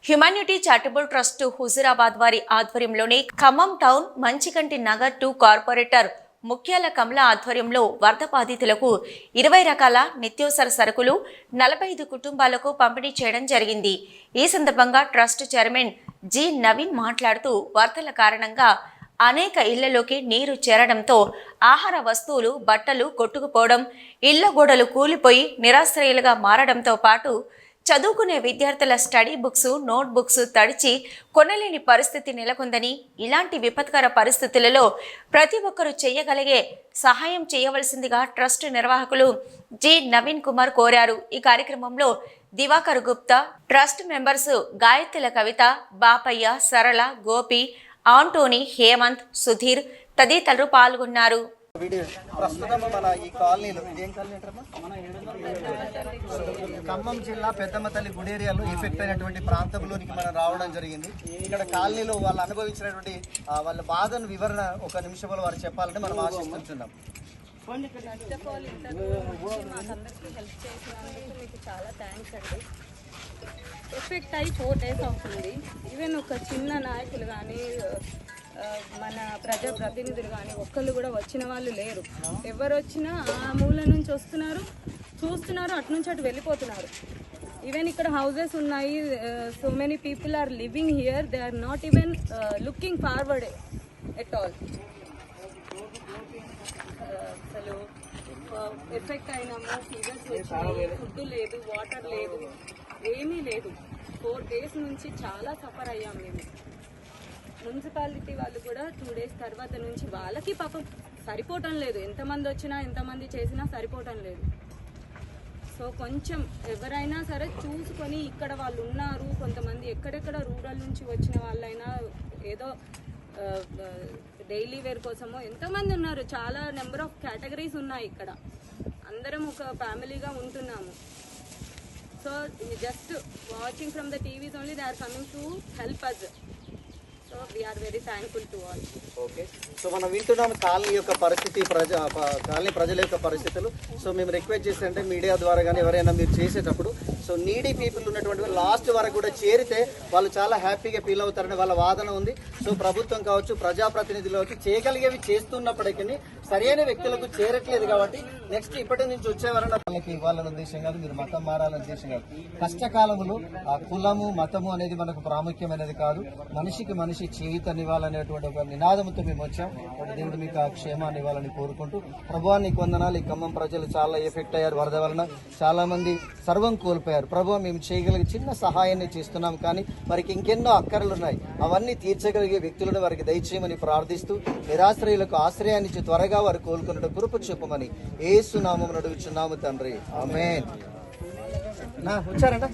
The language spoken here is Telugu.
హ్యుమానిటీ చారిటబుల్ ట్రస్ట్ హుజూరాబాద్ వారి ఆధ్వర్యంలోని ఖమ్మం టౌన్ మంచికంటి నగర్ 2 కార్పొరేటర్ ముఖ్యాల కమల ఆధ్వర్యంలో వరద బాధితులకు 20 రకాల నిత్యావసర సరుకులు 45 కుటుంబాలకు పంపిణీ చేయడం జరిగింది. ఈ సందర్భంగా ట్రస్ట్ చైర్మన్ జి నవీన్ మాట్లాడుతూ వరదల కారణంగా అనేక ఇళ్లలోకి నీరు చేరడంతో ఆహార వస్తువులు, బట్టలు కొట్టుకుపోవడం, ఇళ్ల గోడలు కూలిపోయి నిరాశ్రయులుగా మారడంతో పాటు చదువుకునే విద్యార్థుల స్టడీ బుక్స్, నోట్ బుక్స్ తడిచి కొనలేని పరిస్థితి నెలకొందని, ఇలాంటి విపత్కర పరిస్థితులలో ప్రతి ఒక్కరూ చేయగలిగే సహాయం చేయవలసిందిగా ట్రస్ట్ నిర్వాహకులు జి నవీన్ కుమార్ కోరారు. ఈ కార్యక్రమంలో దివాకర్ గుప్తా, ట్రస్ట్ మెంబర్స్ గాయత్రుల కవిత, బాపయ్య, సరళ, గోపి, ఆంటోనీ, హేమంత్, సుధీర్ తదితరులు పాల్గొన్నారు. ప్రస్తుతం మన ఈ కాలనీలో ఇదేం కాలనీ అంటారమ్మా? ఖమ్మం జిల్లా పెద్దమ్మ తల్లి గుడి ఏరియాలో ఎఫెక్ట్ అయినటువంటి ప్రాంతంలోనికి మనం రావడం జరిగింది. ఇక్కడ కాలనీలో వాళ్ళు అనుభవించినటువంటి వాళ్ళ బాధను వివరణ ఒక నిమిషంలో వారు చెప్పాలంటే మనం ఆశిస్తున్నాం. చాలా థ్యాంక్స్ అండి. ఎఫెక్ట్ అయ్యి 4 days అవుతుంది. ఈవెన్ ఒక చిన్న నాయకులు కానీ మన ప్రజాప్రతినిధులు కానీ ఒక్కళ్ళు కూడా వచ్చిన వాళ్ళు లేరు. ఎవరు వచ్చినా ఆ మూల నుంచి వస్తున్నారు, చూస్తున్నారు, అటు నుంచి అటు వెళ్ళిపోతున్నారు. ఈవెన్ ఇక్కడ హౌజెస్ ఉన్నాయి. So many people are living here. They are not even looking forward at all. అసలు ఎఫెక్ట్ అయినాము, ఫీవర్స్ వచ్చినాయి, ఫుడ్ లేదు, వాటర్ లేదు, ఏమీ లేదు. 4 days నుంచి చాలా సఫర్ అయ్యాం మేము. మున్సిపాలిటీ వాళ్ళు కూడా 2 days తర్వాత నుంచి వాళ్ళకి పాపం సరిపోవటం లేదు. ఎంతమంది వచ్చినా ఎంతమంది చేసినా సరిపోవటం లేదు. సో కొంచెం ఎవరైనా సరే చూసుకొని, ఇక్కడ వాళ్ళు ఉన్నారు, కొంతమంది ఎక్కడెక్కడ రూరల్ నుంచి వచ్చిన వాళ్ళైనా ఏదో డైలీ వేర్ కోసమో ఎంతమంది ఉన్నారు. చాలా నెంబర్ ఆఫ్ కేటగిరీస్ ఉన్నాయి. ఇక్కడ అందరం ఒక ఫ్యామిలీగా ఉంటున్నాము. So just watching from the TVs only they are coming to help us. So we are very thankful to all. Okay, so మనం వింటున్నాం కాలనీ యొక్క పరిస్థితి, కాలనీ ప్రజల యొక్క పరిస్థితులు. సో మేము రిక్వెస్ట్ చేస్తే మీడియా ద్వారా కానీ ఎవరైనా మీరు చేసేటప్పుడు సో నీడీ పీపుల్ ఉన్నటువంటి లాస్ట్ వరకు కూడా చేరితే వాళ్ళు చాలా హ్యాపీగా ఫీల్ అవుతారని వాళ్ళ వాదన ఉంది. సో ప్రభుత్వం కావచ్చు, ప్రజాప్రతినిధులకి చేయగలిగేవి చేస్తున్నప్పటికీ సరైన వ్యక్తులకు చేరట్లేదు. కాబట్టి నెక్స్ట్ ఇప్పటి నుంచి వచ్చేవారన్న వాళ్ళకి ఇవ్వాలనే ఉద్దేశం కాదు, మీరు మతం మారాలనే ఉద్దేశం కాదు. కష్టకాలంలో ఆ కులము, మతము అనేది మనకు ప్రాముఖ్యమైనది కాదు. మనిషికి మనిషి చేయుతనివ్వాలనేటువంటి ఒక నినాదంతో మేము వచ్చాం. దేవుడు మీకు ఆ క్షేమాన్ని ఇవ్వాలని కోరుకుంటూ ప్రభువానికి వందనాలు. ఈ ఖమ్మం ప్రజలు చాలా ఎఫెక్ట్ అయ్యారు వరద వలన, చాలా మంది సర్వం కోల్పోయారు. ప్రభు మేము చేయగలిగే చిన్న సహాయాన్ని చేస్తున్నాం, కానీ వారికి ఇంకెన్నో అక్కర్లు ఉన్నాయి. అవన్నీ తీర్చగలిగే వ్యక్తులను వారికి దయచేయమని ప్రార్థిస్తూ నిరాశ్రయులకు ఆశ్రయాన్ని ఇచ్చి త్వరగా వారు కోలుకున్నట్టు కృప చూపమని యేసు నామమున అడుగుచున్నాము తండ్రి. ఆమేన్. వచ్చారంట